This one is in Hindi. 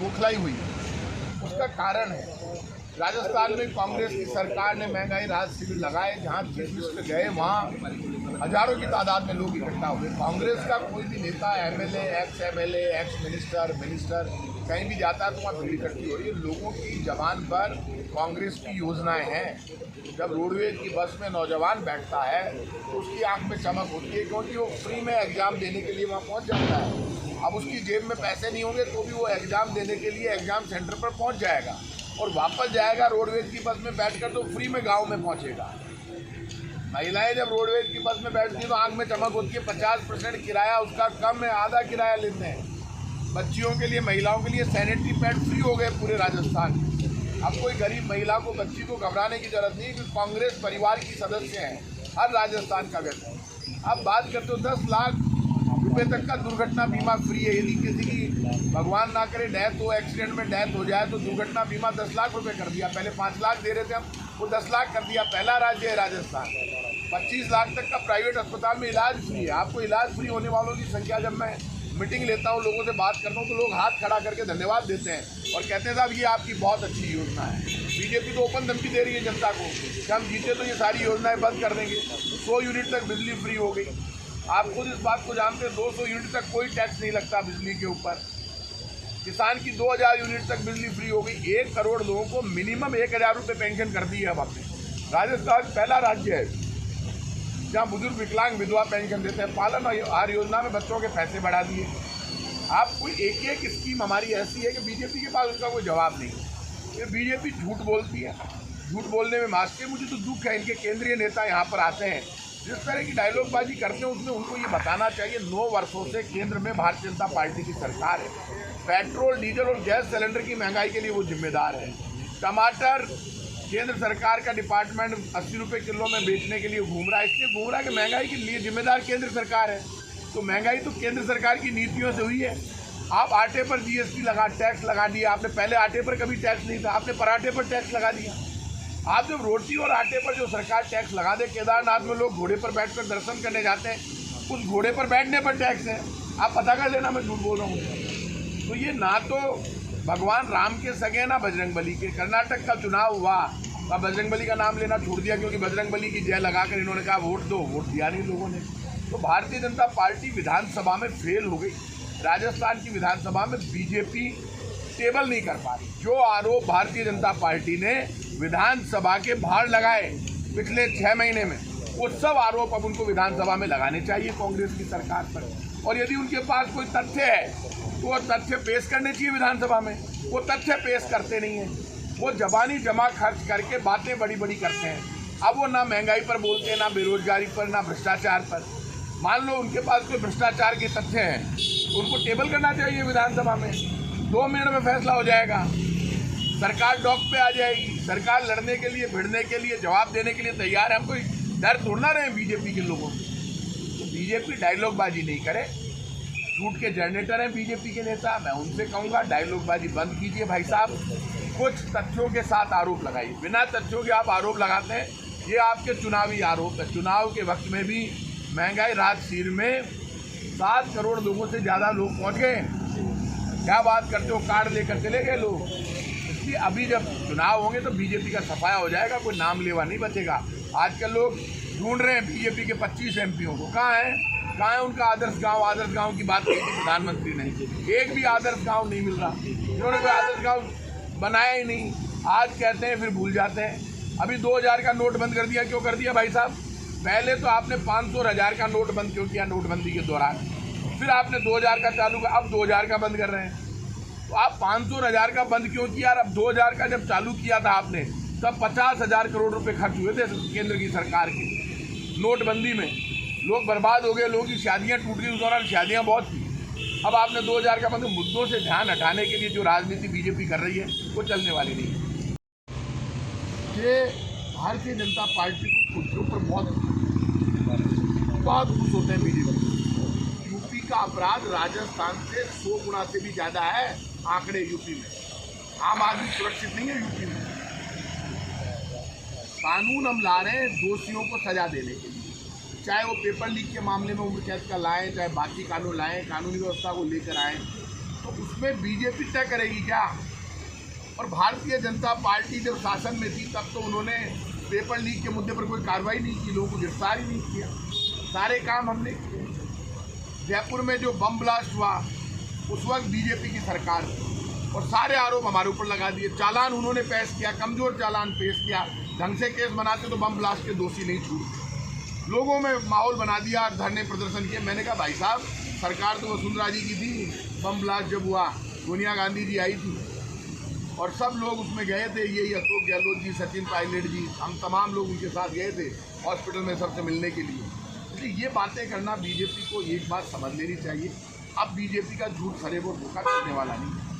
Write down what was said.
बौखलाई हुई है। उसका कारण है राजस्थान में कांग्रेस की सरकार ने महंगाई राहत शिविर लगाए, जहाँ चीफ मिनिस्टर गए वहाँ हजारों की तादाद में लोग इकट्ठा हुए। कांग्रेस का कोई भी नेता, एमएलए, एक्स मिनिस्टर कहीं भी जाता है तो वहाँ भीड़ इकट्ठी हो रही है। लोगों की जबान पर कांग्रेस की योजनाएं हैं। जब रोडवेज की बस में नौजवान बैठता है तो उसकी आंख में चमक होती है, क्योंकि वो फ्री में एग्जाम देने के लिए वहाँ पहुँच जाता है। अब उसकी जेब में पैसे नहीं होंगे तो भी वो एग्जाम देने के लिए एग्जाम सेंटर पर पहुँच जाएगा और वापस जाएगा रोडवेज की बस में बैठकर तो फ्री में गांव में पहुंचेगा। महिलाएं जब रोडवेज की बस में बैठती हैं तो आंख में चमक होती है। 50% किराया उसका कम है, आधा किराया लेते हैं। बच्चियों के लिए, महिलाओं के लिए सैनिटरी पैड फ्री हो गए पूरे राजस्थान में। अब कोई गरीब महिला को, बच्ची को घबराने की जरूरत नहीं, क्योंकि कांग्रेस परिवार की सदस्य हैं हर राजस्थान का व्यक्ति। अब बात करते हो 10 लाख रुपये तक का दुर्घटना बीमा फ्री है। यदि किसी की भगवान ना करे डेथ हो, एक्सीडेंट में डेथ हो जाए तो दुर्घटना बीमा 10 लाख रुपये कर दिया। पहले 5 लाख दे रहे थे हम, वो 10 लाख कर दिया। पहला राज्य है राजस्थान। 25 लाख तक का प्राइवेट अस्पताल में इलाज फ्री है। आपको इलाज फ्री होने वालों की संख्या, जब मैं मीटिंग लेता हूँ, लोगों से बात करता हूँ, तो लोग हाथ खड़ा करके धन्यवाद देते हैं और कहते हैं साहब ये आपकी बहुत अच्छी योजना है। बीजेपी तो ओपन धमकी दे रही है जनता को कि हम जीते तो ये सारी योजनाएं बंद कर देंगे। 100 यूनिट तक बिजली फ्री हो गई। आप खुद इस बात को जानते हैं, 200 यूनिट तक कोई टैक्स नहीं लगता बिजली के ऊपर। किसान की 2000 यूनिट तक बिजली फ्री हो गई। 1 करोड़ लोगों को मिनिमम 1000 रुपये पेंशन कर दी है। अब आपने राजस्थान पहला राज्य है जहाँ बुजुर्ग, विकलांग, विधवा पेंशन देते हैं। पालन आहार योजना में बच्चों के पैसे बढ़ा दिए। आप कोई एक स्कीम हमारी ऐसी है कि बीजेपी के पास उसका कोई जवाब नहीं। ये बीजेपी झूठ बोलती है, झूठ बोलने में मास्टर। मुझे तो दुख है, इनके केंद्रीय नेता यहाँ पर आते हैं जिस तरह की डायलॉगबाजी करते हैं, उसमें उनको ये बताना चाहिए 9 वर्षों से केंद्र में भारतीय जनता पार्टी की सरकार है। पेट्रोल, डीजल और गैस सिलेंडर की महंगाई के लिए वो जिम्मेदार है। टमाटर केंद्र सरकार का डिपार्टमेंट 80 रुपये किलो में बेचने के लिए घूम रहा है। इसलिए घूम रहा है कि महंगाई के लिए जिम्मेदार केंद्र सरकार है। तो महंगाई तो केंद्र सरकार की नीतियों से हुई है। आप आटे पर जीएसटी टैक्स लगा दिया आपने। पहले आटे पर कभी टैक्स नहीं था, आपने पराठे पर टैक्स लगा दिया। आप जब रोटी और आटे पर जो सरकार टैक्स लगा दे, केदारनाथ में लोग घोड़े पर बैठकर दर्शन करने जाते हैं, उस घोड़े पर बैठने पर टैक्स है। आप पता कर लेना मैं झूठ बोल रहा हूँ। तो ये ना तो भगवान राम के सगे ना बजरंगबली के। कर्नाटक का चुनाव हुआ, अब बजरंगबली का नाम लेना छोड़ दिया, क्योंकि बजरंगबली की जय लगाकर इन्होंने कहा वोट दो, वोट दिया नहीं लोगों ने। तो भारतीय जनता पार्टी विधानसभा में फेल हो गई। राजस्थान की विधानसभा में बीजेपी टेबल नहीं कर पा रही। जो आरोप भारतीय जनता पार्टी ने विधानसभा के बाहर लगाए पिछले 6 महीने में, वो सब आरोप अब उनको विधानसभा में लगाने चाहिए कांग्रेस की सरकार पर। और यदि उनके पास कोई तथ्य है तो वो तथ्य पेश करने चाहिए विधानसभा में। वो तथ्य पेश करते नहीं हैं। वो जबानी जमा खर्च करके बातें बड़ी बड़ी करते हैं। अब वो ना महंगाई पर बोलते हैं, ना बेरोजगारी पर, ना भ्रष्टाचार पर। मान लो उनके पास कोई भ्रष्टाचार के तथ्य हैं, उनको टेबल करना चाहिए विधानसभा में। 2 मिनट में फैसला हो जाएगा, सरकार डॉक पे आ जाएगी। सरकार लड़ने के लिए, भिड़ने के लिए, जवाब देने के लिए तैयार है। हम कोई डर तोड़ना रहे बीजेपी के लोगों को। तो बीजेपी डायलॉगबाजी नहीं करे। झूठ के जनरेटर हैं बीजेपी के नेता। मैं उनसे कहूँगा डायलॉगबाजी बंद कीजिए भाई साहब, कुछ तथ्यों के साथ आरोप लगाइए। बिना तथ्यों के आप आरोप लगाते हैं, ये आपके चुनावी आरोप है। चुनाव के वक्त में भी महंगाई राहत शिविर में 7 करोड़ लोगों से ज़्यादा लोग पहुँच गए। क्या बात करते हो, कार्ड लेकर चले गए लोग। इसलिए अभी जब चुनाव होंगे तो बीजेपी का सफाया हो जाएगा, कोई नाम लेवा नहीं बचेगा। आजकल लोग ढूंढ रहे हैं बीजेपी के 25 एमपीओं को। कहाँ है उनका आदर्श गांव? आदर्श गांव की बात की थी प्रधानमंत्री ने, एक भी आदर्श गांव नहीं मिल रहा। इन्होंने कोई आदर्श गांव बनाया ही नहीं। आज कहते हैं फिर भूल जाते हैं। अभी 2000 का नोट बंद कर दिया। क्यों कर दिया भाई साहब? पहले तो आपने 500 और 1000 का नोट बंद क्यों किया नोटबंदी के दौरान? फिर आपने 2000 का चालू किया, अब 2000 का बंद कर रहे हैं। तो आप 500 और 1000 का बंद क्यों किया? अब 2000 का जब चालू किया था आपने, तब 50,000 करोड़ रुपए खर्च हुए थे केंद्र की सरकार के नोटबंदी में। लोग बर्बाद हो गए, लोगों की शादियां टूट गई। उस दौरान शादियां बहुत थी। अब आपने 2000 का बंद। मुद्दों से ध्यान हटाने के लिए जो राजनीति बीजेपी कर रही है वो चलने वाली नहीं है। ये भारतीय जनता पार्टी को खुद के ऊपर बहुत खुश होते हैं बीजेपी। यूपी का अपराध राजस्थान से 100 गुना से भी ज़्यादा है आंकड़े यूपी में। आम आदमी सुरक्षित नहीं है यूपी में। कानून हम ला रहे हैं दोषियों को सजा देने के लिए, चाहे वो पेपर लीक के मामले में उम्र कैद का लाएं, चाहे बाकी कानून लाएं, कानूनी व्यवस्था को लेकर आएँ। तो उसमें बीजेपी तय करेगी क्या? और भारतीय जनता पार्टी जब शासन में थी तब तो उन्होंने पेपर लीक के मुद्दे पर कोई कार्रवाई नहीं की, लोगों को गिरफ्तार ही नहीं किया। सारे काम हमने किए। जयपुर में जो बम ब्लास्ट हुआ उस वक्त बीजेपी की सरकार थी और सारे आरोप हमारे ऊपर लगा दिए। चालान उन्होंने पेश किया, कमजोर चालान पेश किया, ढंग से केस बनाते तो बम ब्लास्ट के दोषी नहीं छूटते। लोगों में माहौल बना दिया और धरने प्रदर्शन किए। मैंने कहा भाई साहब, सरकार तो वसुंधरा जी की थी, बम ब्लास्ट जब हुआ सोनिया गांधी जी आई थी और सब लोग उसमें गए थे, यही अशोक गहलोत जी, सचिन पायलट जी, हम तमाम लोग उनके साथ गए थे हॉस्पिटल में सबसे मिलने के लिए। इसलिए ये बातें करना बीजेपी को एक बात समझ लेनी चाहिए, अब बीजेपी का झूठ फरेब और धोखा करने वाला नहीं है।